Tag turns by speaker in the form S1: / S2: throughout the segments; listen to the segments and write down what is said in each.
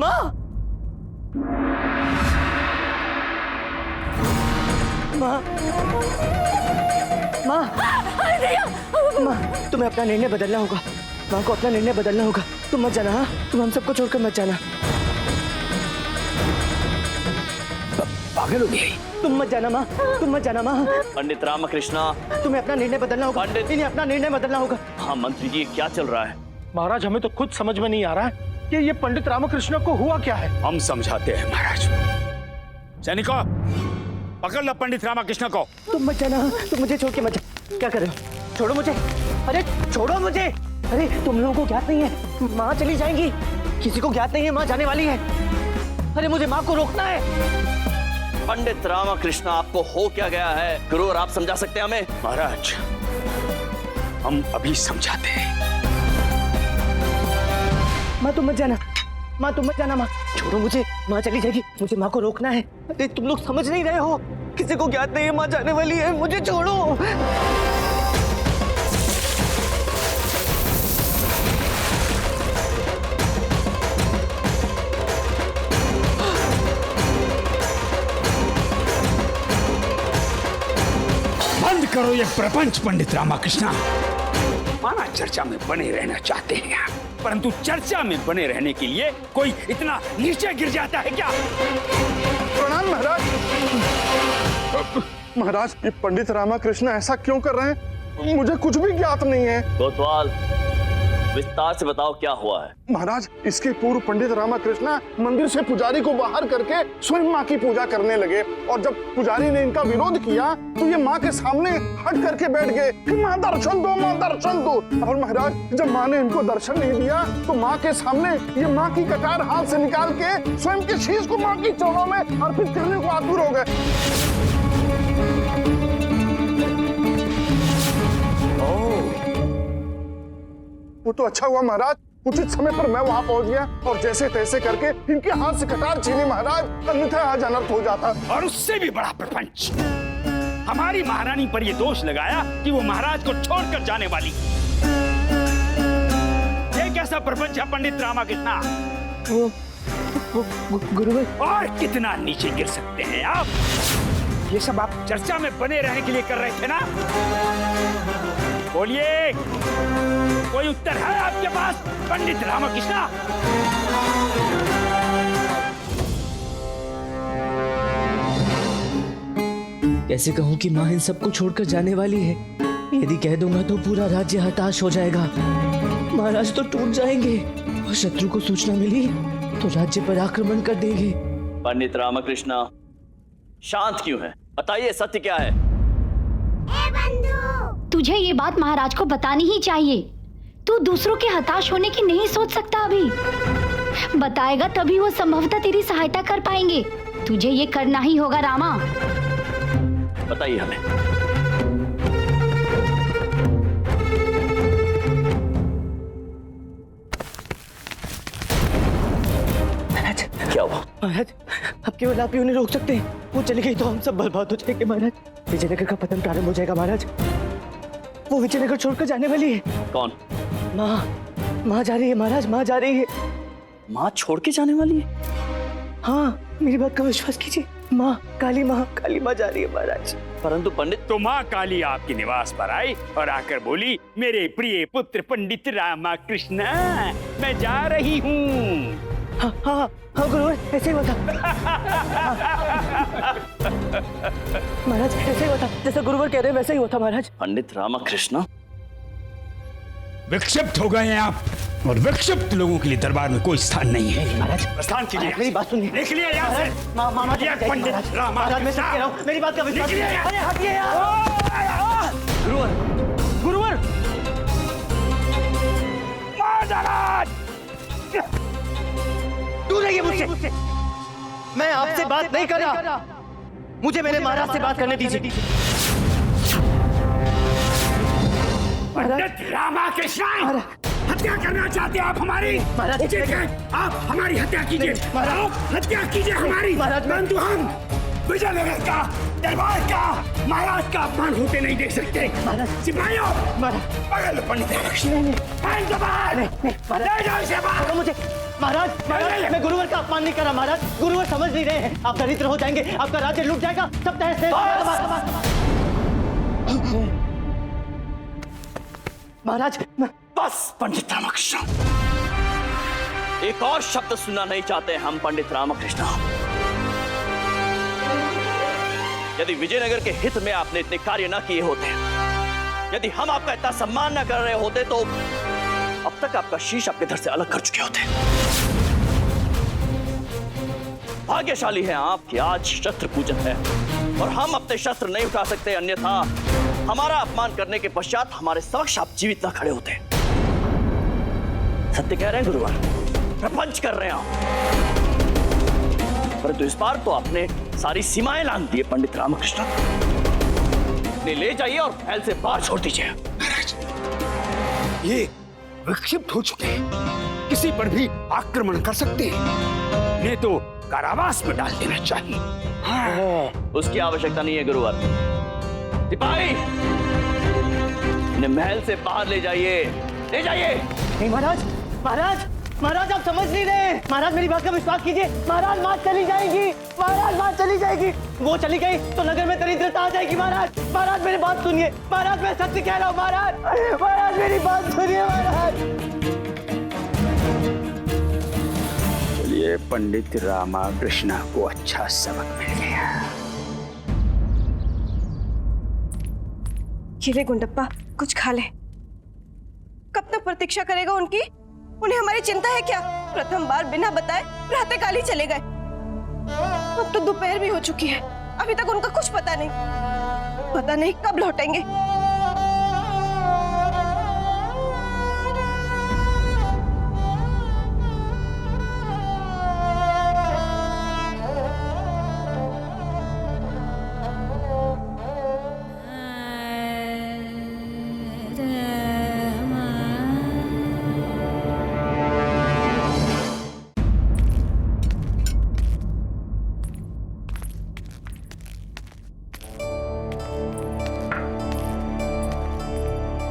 S1: माँ, माँ, माँ, माँ, तुम्हें अपना निर्णय बदलना होगा। माँ को अपना निर्णय बदलना होगा। तुम मत जाना। हाँ, तुम हम सबको छोड़कर मत जाना।
S2: पागल हो गई।
S1: तुम मत जाना माँ, तुम मत जाना माँ।
S3: पंडित रामकृष्णा,
S1: तुम्हें अपना निर्णय बदलना होगा।
S3: पंडित,
S1: इन्हें अपना निर्णय बदलना होगा।
S3: हाँ मंत्री जी, क्या चल रहा है?
S4: महाराज, हमें तो खुद समझ में नहीं आ रहा है कि ये पंडित रामकृष्ण को हुआ क्या है।
S2: हम समझाते हैं महाराज। सैनिकों, पकड़ लो पंडित रामकृष्ण को।
S1: तुम मत जाना। तुम मुझे छोड़ के मत जा। क्या कर रहे हो? छोड़ो मुझे। अरे छोड़ो मुझे। अरे तुम लोगों को ज्ञात नहीं है, माँ चली जाएंगी। किसी को ज्ञात नहीं है, माँ जाने वाली है। अरे मुझे माँ को रोकना है।
S3: पंडित रामकृष्ण, आपको हो क्या गया है? गुरुवर, आप समझा सकते हैं हमें?
S2: महाराज, हम अभी समझाते हैं।
S1: माँ तुम मत जाना। माँ तुम मत जाना। माँ छोड़ो मुझे। माँ चली जाएगी। मुझे माँ को रोकना है। अरे तुम लोग समझ नहीं रहे हो। किसी को ज्ञात नहीं है, माँ जाने वाली है। मुझे छोड़ो।
S2: बंद करो ये प्रपंच पंडित रामकृष्ण। माना चर्चा में बने रहना चाहते हैं आप, परंतु चर्चा में बने रहने के लिए कोई इतना नीचे गिर जाता है क्या?
S4: प्रणाम महाराज। महाराज, ये पंडित रामकृष्ण ऐसा क्यों कर रहे हैं? मुझे कुछ भी ज्ञात नहीं है।
S3: कोतवाल, विस्तार से बताओ क्या हुआ है?
S4: महाराज, इसके पूर्व पंडित रामकृष्ण मंदिर से पुजारी को बाहर करके स्वयं माँ की पूजा करने लगे, और जब पुजारी ने इनका विरोध किया तो ये माँ के सामने हट करके बैठ गए कि माँ दर्शन दो, माँ दर्शन दो। और महाराज, जब माँ ने इनको दर्शन नहीं दिया तो माँ के सामने ये माँ की कटार हाथ से निकाल के स्वयं के शीश को माँ की चरणों में अर्पित करने को आतुर हो गए। वो तो अच्छा हुआ महाराज, उचित समय पर मैं वहां पहुंच गया और जैसे तैसे करके इनके हाथ से कटार छीनी महाराज, अन्यथा आज अनर्थ हो जाता।
S2: और उससे भी बड़ा प्रपंच, हमारी महारानी पर यह दोष लगाया कि वो महाराज को छोड़कर जाने वाली। ये कैसा प्रपंच है पंडित रामकृष्ण?
S1: वो गुरुवर,
S2: और कितना नीचे गिर सकते हैं आप? ये सब आप चर्चा में बने रहने के लिए कर रहे थे ना? बोलिए, कोई उत्तर है आपके पास पंडित रामकृष्ण?
S1: कैसे कहूँ कि माँ इन सबको छोड़कर जाने वाली है? यदि कह दूंगा तो पूरा राज्य हताश हो जाएगा। महाराज तो टूट जाएंगे और शत्रु को सूचना मिली तो राज्य पर आक्रमण कर देंगे।
S3: पंडित रामकृष्ण, शांत क्यों है? बताइए, सत्य क्या है?
S5: तुझे ये बात महाराज को बतानी ही चाहिए। तू दूसरों के हताश होने की नहीं सोच सकता अभी। बताएगा तभी वो संभवतः तेरी सहायता कर पाएंगे। तुझे ये करना ही होगा रामा।
S3: बताइए हमें।
S1: महाराज,
S3: क्या हुआ?
S1: महाराज, अब केवल आप ही उन्हें रोक सकते हैं। वो चली गई तो हम सब बर्बाद हो जाएंगे महाराज। विजयनगर का पतन प्रारंभ हो जाएगा महाराज। वो विजयनगर छोड़कर जाने वाली है।
S3: कौन?
S1: माँ जा रही है महाराज, माँ जा रही है।
S3: माँ छोड़ के जाने वाली है?
S1: हाँ, मेरी बात का विश्वास कीजिए। काली माँ जा रही है महाराज।
S3: परंतु पंडित,
S2: तो माँ काली आपके निवास पर आई और आकर बोली, मेरे प्रिय पुत्र पंडित रामकृष्ण, मैं जा रही हूँ।
S1: हाँ गुरुवर, ऐसे ही होता। महाराज, ऐसे ही होता, जैसा गुरुवर कह रहे हैं वैसे ही होता महाराज।
S3: पंडित रामकृष्ण,
S2: विक्षिप्त हो गए हैं आप, और विक्षिप्त लोगों के लिए दरबार में कोई स्थान नहीं है।
S1: महाराज,
S2: प्रस्थान कीजिए।
S1: मेरी बात सुनिए।
S2: निकलिए यहाँ से।
S1: मामा जी,
S2: पंडित
S1: महाराज, मैं सब कह रहा हूँ, मेरी बात का विश्वास कीजिए। अरे हटिए यार। गुरुवर,
S2: महाराज,
S1: दूर रहिए मुझसे। मैं आपसे बात नहीं कर रहा। मुझे मेरे महाराज से बात करने दीजिए।
S2: पंडित रामकृष्ण, हत्या करना चाहते हैं आप हमारी?
S1: महाराज,
S2: ठीक है, आप हमारी हत्या कीजिए। आप हत्या कीजिए हमारी, परंतु हम विजयनगर का, दरबार का, महाराज का अपमान होते नहीं देख सकते। सिपाहियों, पकड़ लो पंडित रामकृष्ण। ले जाओ इसे बाहर।
S1: मुझे महाराज महाराज मैं गुरुवर का अपमान नहीं कर रहा महाराज, गुरुवर समझ नहीं रहे हैं, आप दरिद्र हो जाएंगे, आपका राज्य लूट जाएगा, सब तहस नहस। महाराज
S3: बस पंडित रामकृष्ण, एक और शब्द सुनना नहीं चाहते हम पंडित रामकृष्ण। यदि विजयनगर के हित में आपने इतने कार्य न किए होते, यदि हम आपका इतना सम्मान न कर रहे होते, तो अब तक आपका शीश आपके धड़ से अलग कर चुके होते। भाग्यशाली हैं आप कि आज शस्त्र पूजन है और हम अपने शस्त्र नहीं उठा सकते, अन्यथा हमारा अपमान करने के पश्चात हमारे समक्ष आप जीवित न खड़े होते। सत्य कह रहे हैं गुरुवर, प्रपंच कर रहे हैं आप, परंतु इस बार तो आपने सारी सीमाएं लांघ दी पंडित रामकृष्ण। ने ले जाइए और महल से बाहर छोड़ दीजिए।
S2: महाराज, ये विक्षिप्त हो चुके हैं, किसी पर भी आक्रमण कर सकते हैं, नहीं तो कारावास में डाल देना चाहिए। हाँ।
S3: उसकी आवश्यकता नहीं है गुरुवर। सिपाही, इन्हें महल से बाहर ले जाइए, ले जाइए।
S1: नहीं महाराज, महाराज महाराज आप समझ नहीं रहे, महाराज मेरी बात का विश्वास कीजिए, महाराज माँ चली जाएगी, महाराज माँ चली जाएगी, वो चली गई तो नगर में दरिद्रता आ जाएगी। महाराज महाराज मेरी बात सुनिए, महाराज मैं सत्य कह रहा हूँ, महाराज महाराज मेरी बात सुनिए महाराज।
S2: चलिए, पंडित रामकृष्ण को अच्छा सबक मिल गया।
S6: ये ले गुंडप्पा, कुछ खा ले। कब तक प्रतीक्षा करेगा उनकी? उन्हें हमारी चिंता है क्या? प्रथम बार बिना बताए प्रातःकाल ही चले गए। अब तो दोपहर भी हो चुकी है, अभी तक उनका कुछ पता नहीं कब लौटेंगे।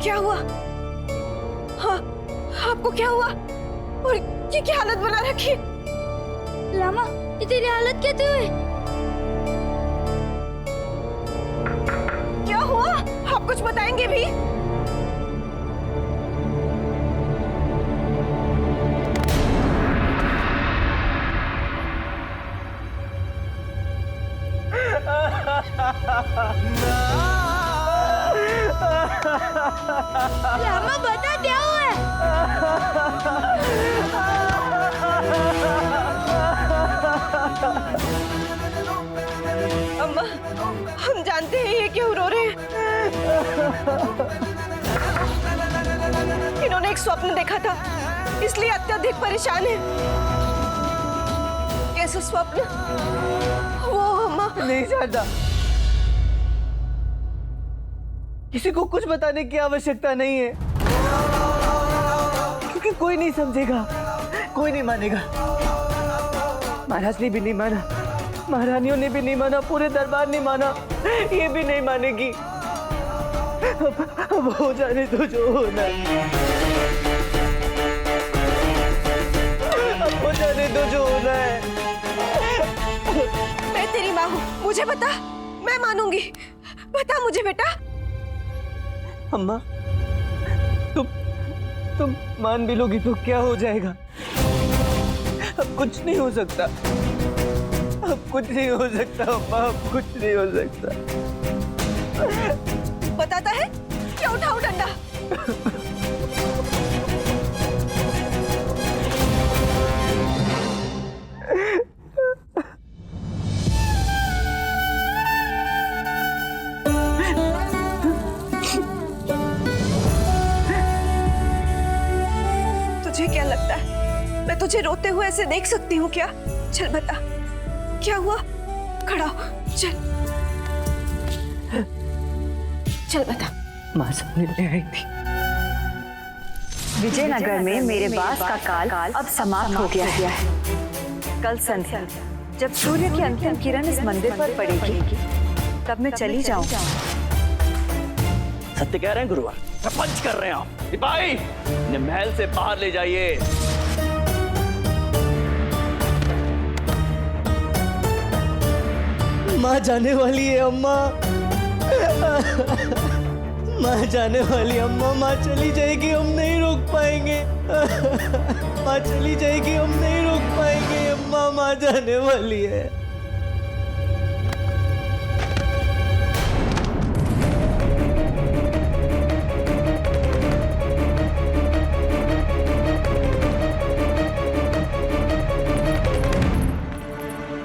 S6: क्या हुआ? हाँ, आपको क्या हुआ? और ये क्या हालत बना रखी है?
S5: लामा, ये तेरी हालत कैसे हुई?
S6: क्या हुआ? आप कुछ बताएंगे भी?
S5: लामा बता क्या हुआ है?
S6: अम्मा, हम जानते हैं ये क्यों रो रहे हैं। इन्होंने एक स्वप्न देखा था, इसलिए अत्यधिक परेशान है। कैसा स्वप्न? वो अम्मा
S1: नहीं जानता, किसी को कुछ बताने की आवश्यकता नहीं है, क्योंकि कोई नहीं समझेगा, कोई नहीं मानेगा। महाराज ने भी नहीं माना, महारानियों ने भी नहीं माना, पूरे दरबार ने माना, ये भी नहीं मानेगी। अब हो जाने तो जो होना है, अब हो जाने तो जो होना है।
S6: मैं तेरी माँ हूँ, मुझे बता, मैं मानूंगी। बता मुझे बेटा।
S1: अम्मा, तुम मान भी लोगी तो क्या हो जाएगा? अब कुछ नहीं हो सकता, अब कुछ नहीं हो सकता अम्मा, अब कुछ नहीं हो सकता।
S6: बताता है क्या? उठाओ डंडा। तुझे क्या लगता है मैं तुझे रोते हुए ऐसे देख सकती हूँ क्या? चल बता, क्या हुआ? खड़ा हो, चल चल बता।
S1: माँ सामने ले आई थी।
S7: विजयनगर में मेरे बास का काल अब समाप्त हो गया है। कल संध्या जब सूर्य की अंतिम किरण इस मंदिर पर पड़ेगी, तब मैं चली जाऊंगी।
S3: सत्य कह रहे हैं गुरुवर, प्रपंच कर रहे हैं आप। सिपाही, इन्हें महल से बाहर ले जाइए।
S1: माँ जाने वाली है अम्मा। माँ जाने वाली अम्मा, माँ चली जाएगी, हम नहीं रोक पाएंगे। माँ चली जाएगी, हम नहीं रोक पाएंगे अम्मा, माँ जाने वाली है।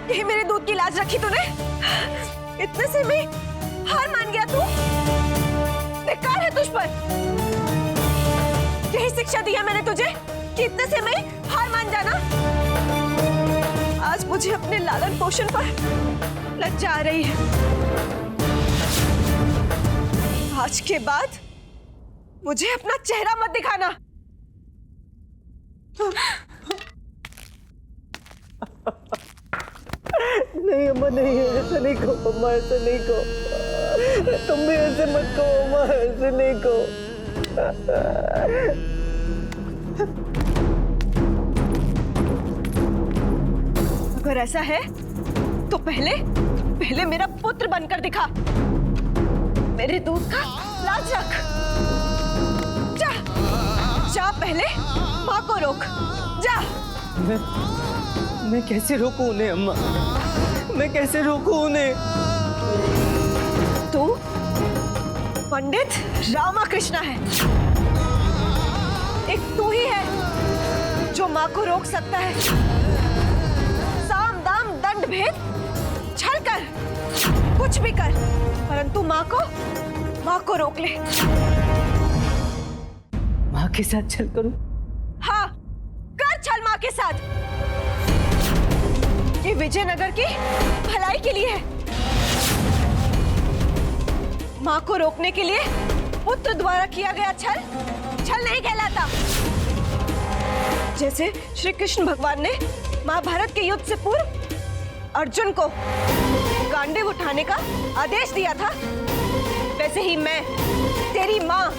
S6: यही मेरे दूध की लाज रखी तूने? इतने से भी हार मान गया तू? धिक्कार है तुझ पर। यही शिक्षा दी है मैंने तुझे कि इतने से में हार मान जाना। आज मुझे अपने लालन पोषण पर लज्जा आ रही है। आज के बाद मुझे अपना चेहरा मत दिखाना।
S1: नहीं अम्मा, नहीं, ऐसा नहीं कहो अम्मा, ऐसा नहीं कहो। तुम भी ऐसे मत कहो अम्मा, ऐसे नहीं कहो।
S6: अगर ऐसा है तो पहले मेरा पुत्र बनकर दिखा। मेरे दूध का लाज रख। जा जा, पहले माँ को रोक। जा।
S1: मैं कैसे रोकूं उन्हें अम्मा? मैं कैसे रोकूं उन्हें?
S6: तू पंडित रामाकृष्ण है। एक तू ही है जो माँ को रोक सकता है। साम दाम दंड भेद छल कर, कुछ भी कर, परंतु माँ को रोक ले।
S1: माँ के साथ छल करूं?
S6: हाँ, कर छल माँ के साथ। ये विजयनगर की भलाई के लिए है। माँ को रोकने के लिए पुत्र द्वारा किया गया छल नहीं कहलाता। जैसे श्री कृष्ण भगवान ने महाभारत के युद्ध से पूर्व अर्जुन को गांडीव उठाने का आदेश दिया था, वैसे ही मैं तेरी माँ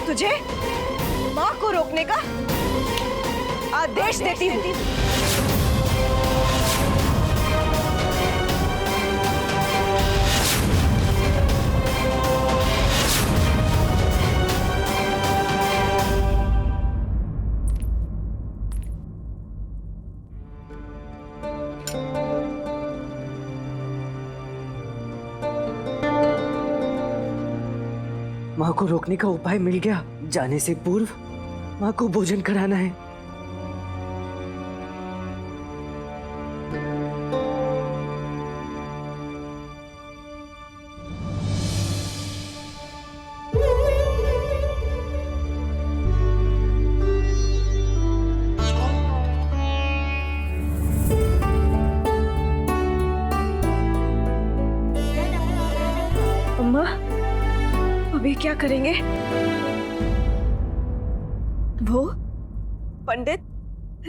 S6: तुझे माँ को रोकने का आदेश देती हूँ।
S1: माँ को रोकने का उपाय मिल गया। जाने से पूर्व माँ को भोजन कराना है।
S6: अम्मा, अभी क्या करेंगे? वो पंडित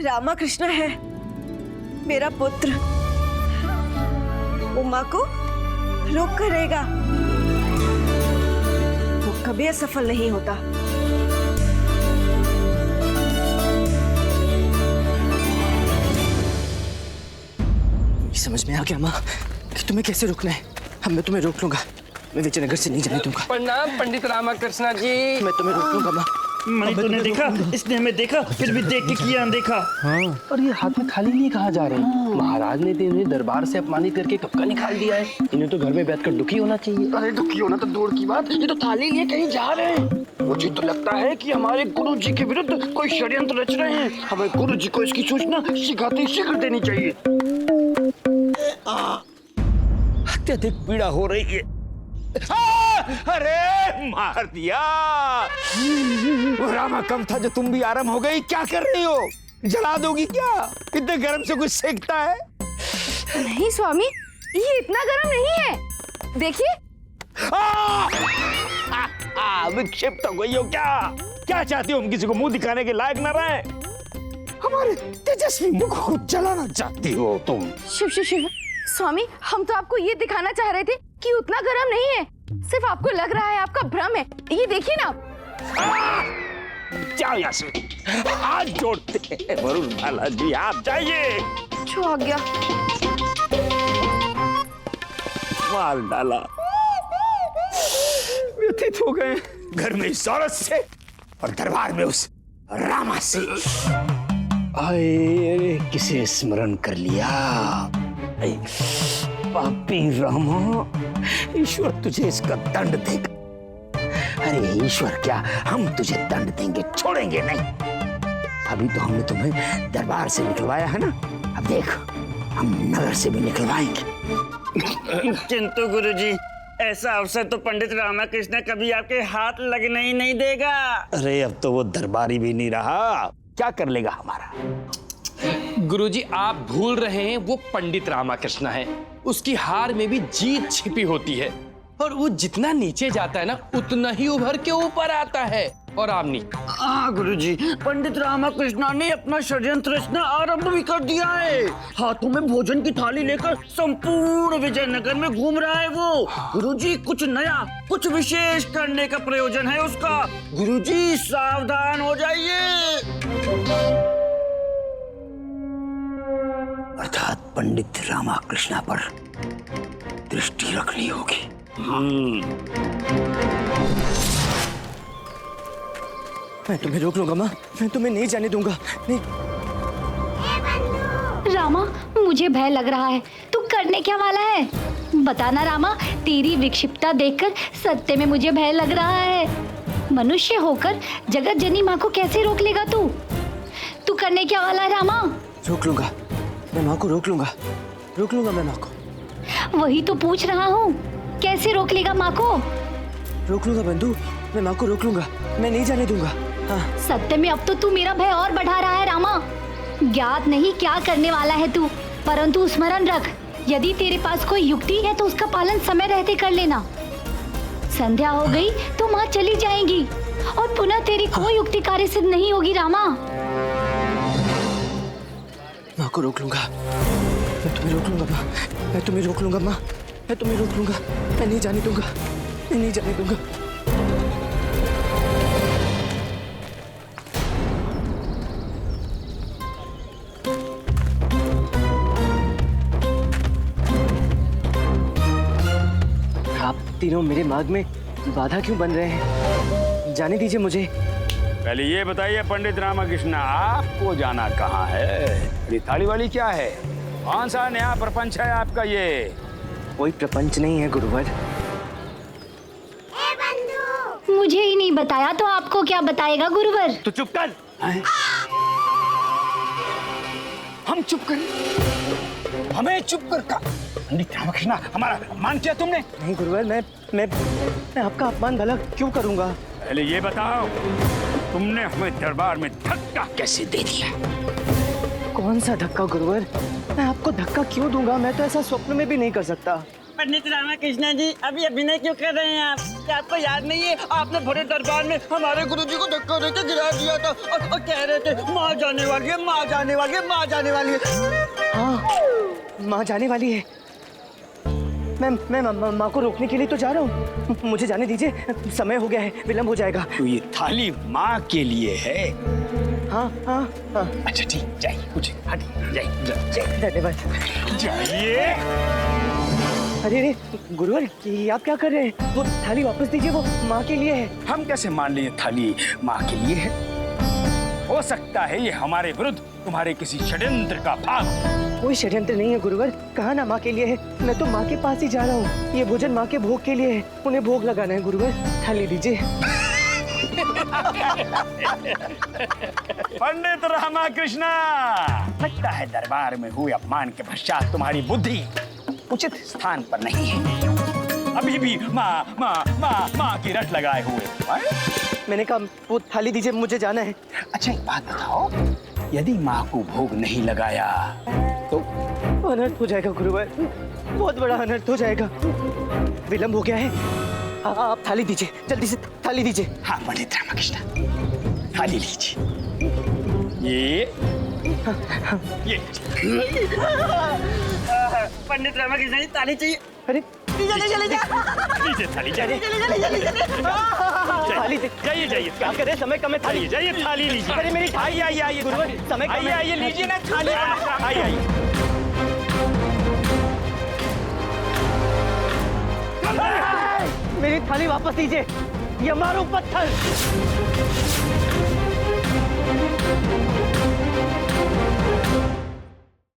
S6: रामाकृष्ण है, मेरा पुत्र। वो माँ को रोक कर रहेगा। वो कभी असफल नहीं होता।
S1: समझ में आ गया माँ कि तुम्हें कैसे रोकना है। अब मैं तुम्हें रोक लूंगा। मैं विजयनगर से नहीं जाने दूंगा।
S8: प्रणाम पंडित रामाकृष्ण जी।
S1: मैं तुम्हें रोक लूंगा माँ।
S9: मणि तूने देखा, इसने हमें देखा फिर भी देख के किया अनदेखा।
S8: हाँ। और ये हाथ में थाली लिए कहाँ जा रहे हैं? महाराज ने इन्हें दरबार से अपमानित करके कब का निकाल दिया है। इन्हें तो घर में बैठकर दुखी होना चाहिए।
S9: अरे दुखी होना तो दूर की बात, ये तो थाली लिए कहीं जा रहे हैं। मुझे तो लगता है कि हमारे गुरु जी के विरुद्ध कोई षड्यंत्र रच रहे हैं। हमें गुरु जी को इसकी सूचना शीघ्र शीघ्र देनी चाहिए।
S2: अत्यधिक पीड़ा हो रही है। अरे मार दिया। रामा कम था जो तुम भी आराम हो गई। क्या कर रही हो? जला दोगी क्या? इतने गर्म से कुछ सेकता है?
S10: नहीं स्वामी, ये इतना गर्म नहीं है। देखिए।
S2: विक्षिप्त हो गई हो क्या? क्या चाहती हो? हम किसी को मुंह दिखाने के लायक न रहे? हमारे तेजस्वी मुख को जलाना चाहती हो तुम?
S10: शिव शिव शिव स्वामी, हम तो आपको ये दिखाना चाह रहे थे कि उतना गर्म नहीं है। सिर्फ आपको लग रहा है, आपका भ्रम है। ये देखिए ना।
S2: जाओ यहाँ से, हाथ जोड़ते हैं वरुण बालाजी, आप जाइए।
S10: जो आ गया।
S2: मार डाला। व्यथित हो गए घर में इस औरत से और दरबार में उस रामा से। अरे किसे स्मरण कर लिया? पापी रामा, ईश्वर तुझे इसका दंड देगा। अरे ईश्वर क्या, हम तुझे दंड देंगे, छोड़ेंगे नहीं। अभी तो हमने तुम्हें दरबार से निकलवाया है ना, अब देख हम नगर से भी निकलवाएंगे।
S9: किंतु गुरुजी, ऐसा अवसर तो पंडित रामाकृष्ण कभी आपके हाथ लगने ही नहीं देगा।
S2: अरे अब तो वो दरबारी भी नहीं रहा, क्या कर लेगा हमारा?
S8: गुरुजी आप भूल रहे हैं, वो पंडित रामाकृष्ण है। उसकी हार में भी जीत छिपी होती है, और वो जितना नीचे जाता है ना, उतना ही उभर के ऊपर आता है। और आमनी,
S9: हाँ गुरुजी, पंडित रामाकृष्ण ने अपना षड्यंत्र रचना आरंभ भी कर दिया है। हाथों में भोजन की थाली लेकर संपूर्ण विजयनगर में घूम रहा है वो। गुरुजी कुछ नया, कुछ विशेष करने का प्रयोजन है उसका। गुरुजी सावधान हो जाइए।
S2: अर्थात पंडित रामाकृष्ण पर दृष्टि रखनी होगी।
S1: मैं तुम्हें रोक लूंगा माँ, मैं तुम्हें नहीं जाने दूंगा। नहीं।
S5: रामा, मुझे भय लग रहा है। तू करने क्या वाला है? बताना रामा, तेरी विक्षिप्तता देखकर सत्य में मुझे भय लग रहा है। मनुष्य होकर जगत जननी माँ को कैसे रोक लेगा तू? तू करने क्या वाला है रामा?
S1: रोक लूंगा, मैं माँ को रोक लूंगा, रोक लूंगा मैं माँ को।
S5: वही तो पूछ रहा हूँ, कैसे रोक लेगा माँ को?
S1: रोक लूंगा बंधु, मैं माँ को रोक लूंगा, मैं नहीं जाने दूंगा। हाँ।
S5: सत्य में अब तो तू मेरा भय और बढ़ा रहा है रामा। ज्ञात नहीं क्या करने वाला है तू, परंतु स्मरण रख, यदि तेरे पास कोई युक्ति है तो उसका पालन समय रहते कर लेना। संध्या हो गई तो माँ चली जाएंगी और पुनः तेरी कोई युक्ति कार्य सिद्ध नहीं होगी रामा।
S1: माँ को रोक लूंगा, मैं तुम्हें रोक लूंगा माँ, मैं तुम्हें रोक लूंगा माँ, मैं तुम्हें रोक लूंगा, मैं नहीं जाने दूंगा, मैं नहीं जाने दूंगा। आप तीनों मेरे मार्ग में बाधा क्यों बन रहे हैं? जाने दीजिए मुझे।
S2: पहले ये बताइए पंडित रामाकृष्ण, आपको जाना कहाँ है? ये थाली वाली क्या है? कौन सा नया प्रपंच है आपका ये?
S1: कोई प्रपंच नहीं है गुरुवर।
S5: मुझे ही नहीं बताया तो आपको क्या बताएगा गुरुवर?
S2: तो चुप कर। हम चुप कर? हमें चुप कर का? पंडित रामाकृष्ण, हमारा अपमान किया तुमने?
S1: नहीं गुरुवर, मैं आपका अपमान भला क्यों करूंगा?
S2: पहले ये बताओ, तुमने हमें दरबार में धक्का कैसे दे दिया?
S1: कौन सा धक्का गुरुवर? मैं आपको धक्का क्यों दूंगा? मैं तो ऐसा स्वप्न में भी नहीं कर सकता।
S9: पंडित रामाकृष्ण जी, अभी अभिनय क्यों कर रहे हैं आप? क्या आपको याद नहीं है, आपने बड़े दरबार में हमारे गुरुजी को धक्का देकर गिरा दिया था और कह रहे थे माँ जाने वाली है, माँ जाने वाली है, माँ जाने वाली है।
S1: हाँ, माँ जाने वाली है। मैं माँ को रोकने के लिए तो जा रहा हूँ। मुझे जाने दीजिए, समय हो गया है, विलम्ब हो जाएगा।
S2: तो ये थाली माँ के लिए है?
S1: हाँ हाँ हाँ।
S2: अच्छा ठीक, जाइए, कुछ हटिए, जाइए।
S1: धन्यवाद।
S2: जाइए।
S1: अरे अरे गुरुवर, ये आप क्या कर रहे हैं? वो थाली वापस दीजिए, वो माँ के लिए है।
S2: हम कैसे मान लिए थाली माँ के लिए है? हो सकता है ये हमारे विरुद्ध तुम्हारे किसी षड्यंत्र का भाग।
S1: कोई षड्यंत्र नहीं है गुरुवर, कहा ना माँ के लिए है। मैं तो माँ के पास ही जा रहा हूँ। ये भोजन माँ के भोग के लिए है, उन्हें भोग लगाना है गुरुवर। थाली दीजिए।
S2: पंडित रामाकृष्ण, लगता है दरबार में हुए अपमान के पश्चात तुम्हारी बुद्धि उचित स्थान पर नहीं है। अभी भी माँ माँ माँ माँ की रट लगाए हुए।
S1: मैंने कहा वो थाली दीजिए, मुझे जाना है।
S2: अच्छा एक बात बताओ, यदि माँ को भोग नहीं लगाया तो?
S1: अनर्थ हो जाएगा गुरुवर, बहुत बड़ा अनर्थ हो जाएगा। विलम्ब हो गया है। आप थाली दीजिए, जल्दी से थाली दीजिए।
S2: हाँ पंडित रामाकृष्ण, थाली लीजिए। ये
S9: पंडित रामाकृष्ण जी, ताली चाहिए।
S1: अरे
S2: लीजिए थाली, जाइए जाइए,
S1: क्या करें, समय कम है। थाली
S2: जाइए, थाली लीजिए।
S1: अरे मेरी थाली आइए गुरुवर, समय कम है।
S2: आइए लीजिए ना थाली। आइए।
S1: थाली वापस दीजिए या मारो पत्थर।